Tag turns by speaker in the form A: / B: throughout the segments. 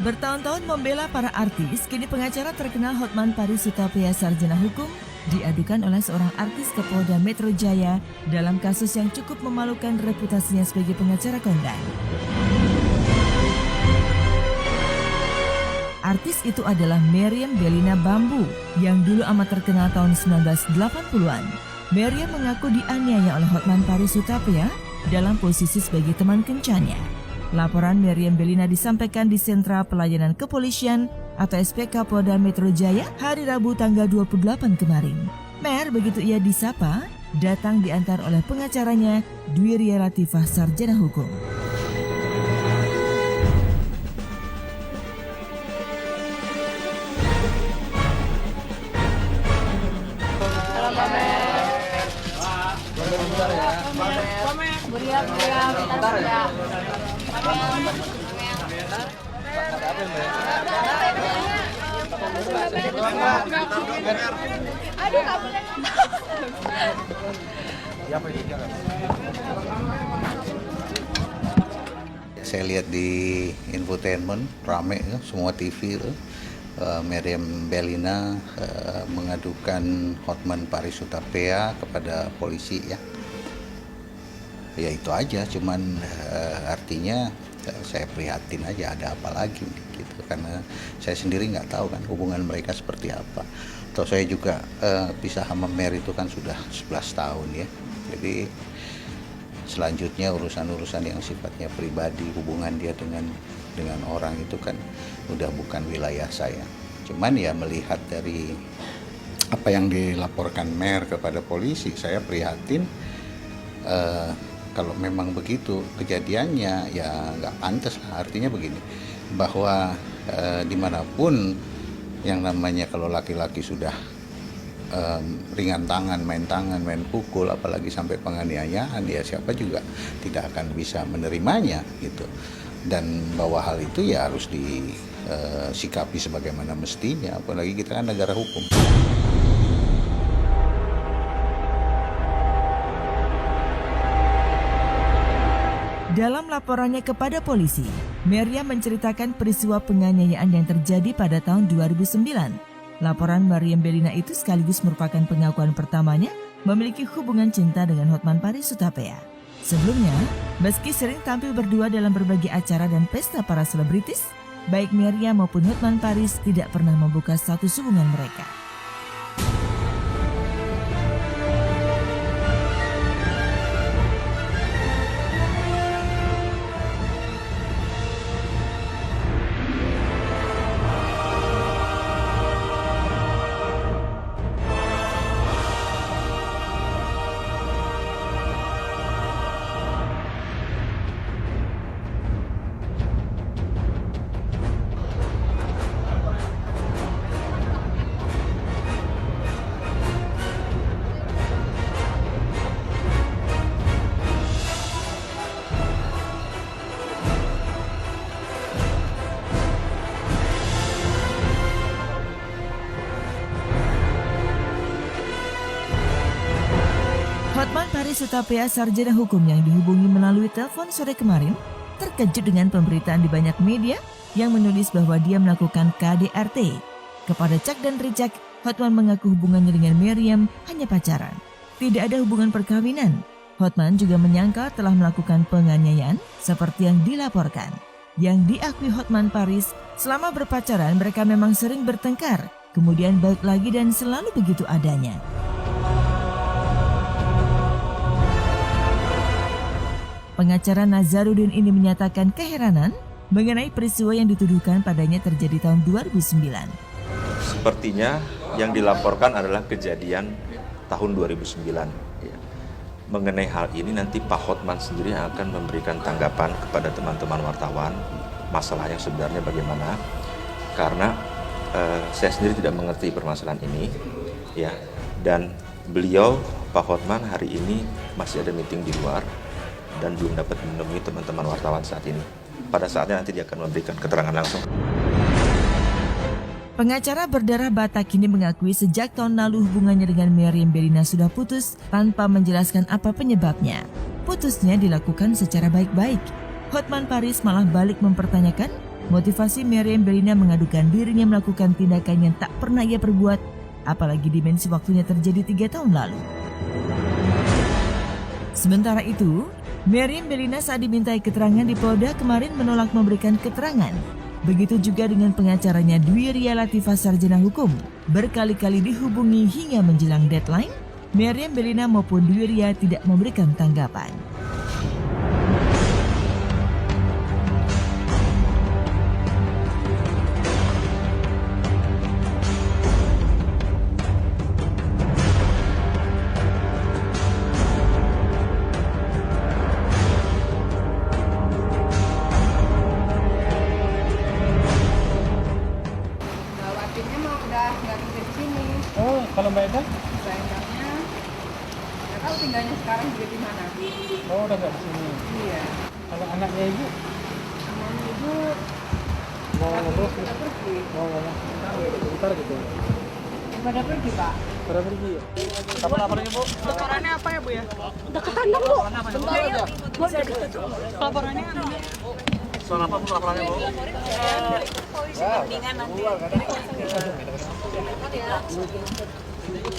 A: Bertahun-tahun membela para artis, kini pengacara terkenal Hotman Paris Hutapea Sarjana Hukum diadukan oleh seorang artis ke Polda Metro Jaya dalam kasus yang cukup memalukan reputasinya sebagai pengacara kondang. Artis itu adalah Meriam Bellina Bambu yang dulu amat terkenal tahun 1980-an. Meriam mengaku dianiaya oleh Hotman Paris Hutapea dalam posisi sebagai teman kencannya. Laporan Meriam Bellina disampaikan di Sentra Pelayanan Kepolisian atau SPK Polda Metro Jaya hari Rabu tanggal 28 kemarin. Mer, begitu ia disapa, datang diantar oleh pengacaranya Dwi Ria Latifah Sarjana Hukum.
B: Halo Pamer. Bentar ya. Pamer. Beriam, bentar ya. Aduh, kamu
C: Saya lihat di infotainment rame ya, semua TV itu. Meriam Bellina mengadukan Hotman Paris Hutapea kepada polisi ya. Ya itu aja, cuman artinya saya prihatin aja, ada apa lagi gitu, karena saya sendiri nggak tahu kan hubungan mereka seperti apa. Atau saya juga pisah sama Mer itu kan sudah 11 tahun ya. Jadi selanjutnya urusan-urusan yang sifatnya pribadi, hubungan dia dengan orang itu kan udah bukan wilayah saya. Cuman ya melihat dari apa yang dilaporkan Mer kepada polisi, saya prihatin. Kalau memang begitu kejadiannya ya nggak pantas lah. Artinya begini, bahwa dimanapun yang namanya kalau laki-laki sudah ringan tangan, main pukul, apalagi sampai penganiayaan, ya siapa juga tidak akan bisa menerimanya gitu. Dan bahwa hal itu ya harus disikapi sebagaimana mestinya, apalagi kita kan negara hukum.
A: Dalam laporannya kepada polisi, Meriam menceritakan peristiwa penganiayaan yang terjadi pada tahun 2009. Laporan Meriam Bellina itu sekaligus merupakan pengakuan pertamanya memiliki hubungan cinta dengan Hotman Paris Hutapea. Sebelumnya, meski sering tampil berdua dalam berbagai acara dan pesta para selebritis, baik Meriam maupun Hotman Paris tidak pernah membuka status hubungan mereka. Hotman Paris Hutapea Sarjana Hukum yang dihubungi melalui telepon sore kemarin terkejut dengan pemberitaan di banyak media yang menulis bahwa dia melakukan KDRT. Kepada Cak dan Richak, Hotman mengaku hubungannya dengan Meriam hanya pacaran. Tidak ada hubungan perkawinan. Hotman juga menyangkal telah melakukan penganiayaan seperti yang dilaporkan. Yang diakui Hotman Paris, selama berpacaran mereka memang sering bertengkar, kemudian balik lagi dan selalu begitu adanya. Pengacara Nazarudin ini menyatakan keheranan mengenai peristiwa yang dituduhkan padanya terjadi tahun 2009.
D: Sepertinya yang dilaporkan adalah kejadian tahun 2009. Ya. Mengenai hal ini nanti Pak Hotman sendiri akan memberikan tanggapan kepada teman-teman wartawan masalah yang sebenarnya bagaimana. Karena saya sendiri tidak mengerti permasalahan ini, ya. Dan beliau Pak Hotman hari ini masih ada meeting di luar dan belum dapat menemui teman-teman wartawan saat ini. Pada saatnya nanti dia akan memberikan keterangan langsung.
A: Pengacara berdarah Batak ini mengakui sejak tahun lalu hubungannya dengan Meriam Bellina sudah putus tanpa menjelaskan apa penyebabnya. Putusnya dilakukan secara baik-baik. Hotman Paris malah balik mempertanyakan Motivasi Meriam Bellina mengadukan dirinya melakukan tindakan yang tak pernah ia perbuat, apalagi dimensi waktunya terjadi 3 tahun lalu. Sementara itu, Meriam Bellina saat dimintai keterangan di Polda kemarin menolak memberikan keterangan. Begitu juga dengan pengacaranya Dwi Ria Latifah Sarjana Hukum. Berkali-kali dihubungi hingga menjelang deadline, Meriam Bellina maupun Dwi Ria tidak memberikan tanggapan.
B: Wakilnya mau udah nggak kerja di sini.
E: Oh, kalau Mbak Eda?
B: Mbak Endangnya nggak tahu tinggalnya sekarang juga di mana.
E: Oh, udah nggak di sini.
B: Iya.
E: Kalau anaknya Ibu?
B: Sama ibu
E: Mau ngobrol?
B: udah pergi.
E: Mau ngomong? Bentar gitu.
B: Pada pergi Pak.
E: Pada pergi ya? Kapan laporannya, Bu?
B: Laporannya apa ya Bu ya? Deketan dong Bu. Bentar aja. Mau deket. Laporannya
E: Soal apa, Bu, laporannya, Bu?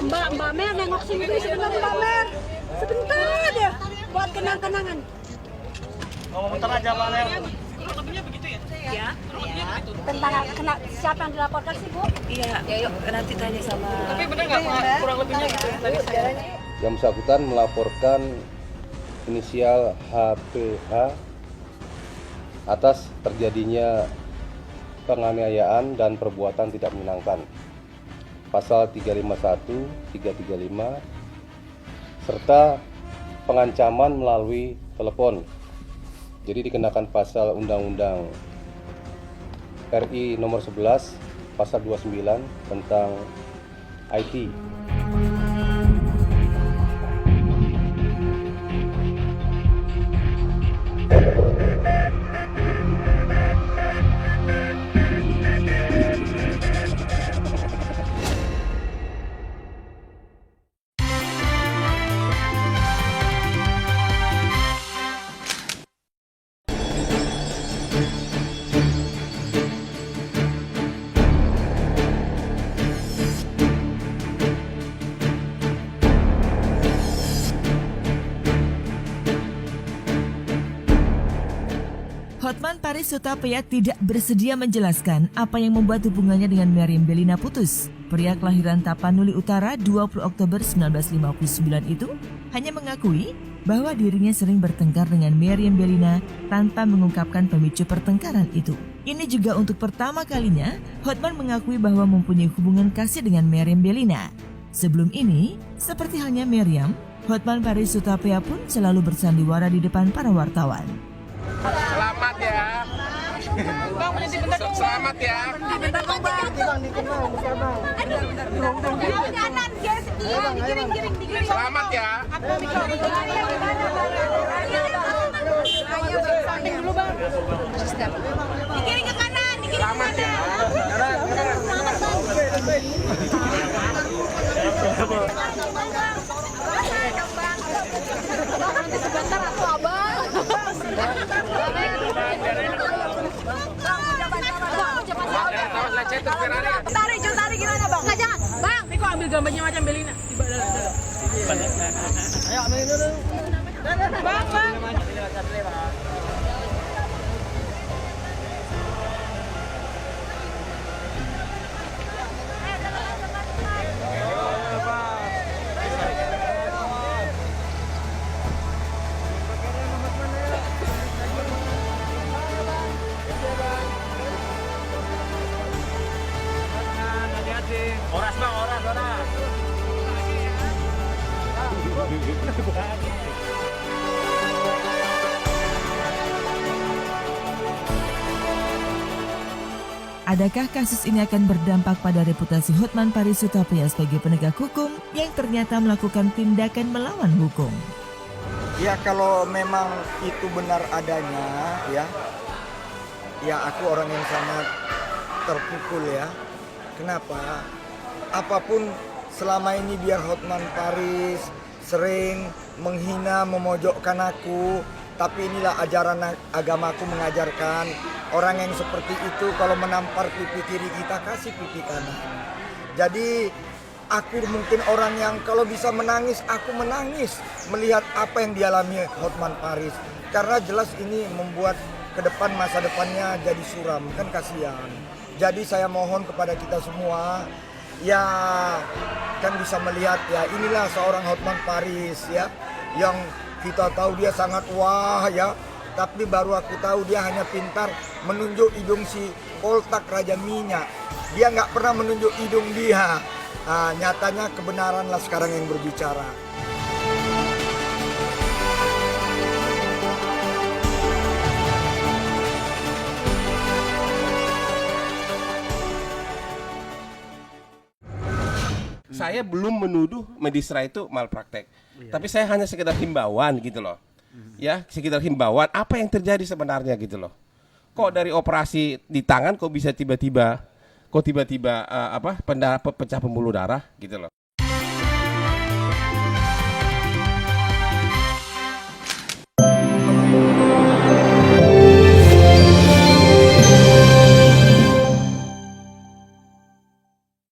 F: Mbak Mer nengok sini dulu sebentar Mbak Mer. Sebentar ya buat kenang-kenangan.
E: Ngomong bentar aja, Pak Ler.
F: Tentang siapa yang dilaporkan sih Bu?
G: Iya, ya yuk nanti tanya sama.
B: Tapi bener nggak kurang lebihnya gitu tadi saya.
H: Yang bersangkutan melaporkan inisial HPH atas terjadinya penganiayaan dan perbuatan tidak menyenangkan. Pasal 351, 335, serta pengancaman melalui telepon. Jadi dikenakan pasal Undang-Undang RI nomor 11, pasal 29 tentang IT.
A: Hotman Paris Hutapea tidak bersedia menjelaskan apa yang membuat hubungannya dengan Meriam Bellina putus. Pria kelahiran Tapanuli Utara 20 Oktober 1959 itu hanya mengakui bahwa dirinya sering bertengkar dengan Meriam Bellina tanpa mengungkapkan pemicu pertengkaran itu. Ini juga untuk pertama kalinya Hotman mengakui bahwa mempunyai hubungan kasih dengan Meriam Bellina. Sebelum ini, seperti halnya Meriam, Hotman Paris Hutapea pun selalu bersandiwara di depan para wartawan.
I: Selamat ya. Selamat ya. Selamat ya.
F: Digiring ke kanan, digiring ke kanan.
B: Sebentar atau abang.
F: Tarik gimana Bang? Nggak jangan, Bang.
B: Ini kok ambil gambarnya macam Bellina? Tiba dalam.
E: Ayo, ambil dulu.
B: Bang.
E: Oras, Bang, oras.
A: Adakah kasus ini akan berdampak pada reputasi Hotman Paris Hutapea sebagai penegak hukum yang ternyata melakukan tindakan melawan hukum?
J: Ya kalau memang itu benar adanya ya aku orang yang sangat terpukul ya. Kenapa? Apapun selama ini biar Hotman Paris sering menghina, memojokkan aku, Tapi inilah ajaran agamaku mengajarkan, orang yang seperti itu kalau menampar pipi kiri kita, kasih pipi kanan. Jadi aku mungkin orang yang kalau bisa menangis, aku menangis melihat apa yang dialami Hotman Paris. Karena jelas ini membuat ke depan masa depannya jadi suram, kan kasihan. Jadi saya mohon kepada kita semua, ya kan bisa melihat ya inilah seorang Hotman Paris ya, yang kita tahu dia sangat wah ya, tapi baru aku tahu dia hanya pintar menunjuk hidung si Poltak Raja Minyak. Dia nggak pernah menunjuk hidung dia. Nah, nyatanya kebenaranlah sekarang yang berbicara.
I: Saya belum menuduh Medisra itu malpraktek. Tapi saya hanya sekedar himbauan gitu loh. Ya, sekedar himbauan apa yang terjadi sebenarnya gitu loh. Kok dari operasi di tangan kok bisa tiba-tiba pecah pembuluh darah gitu loh.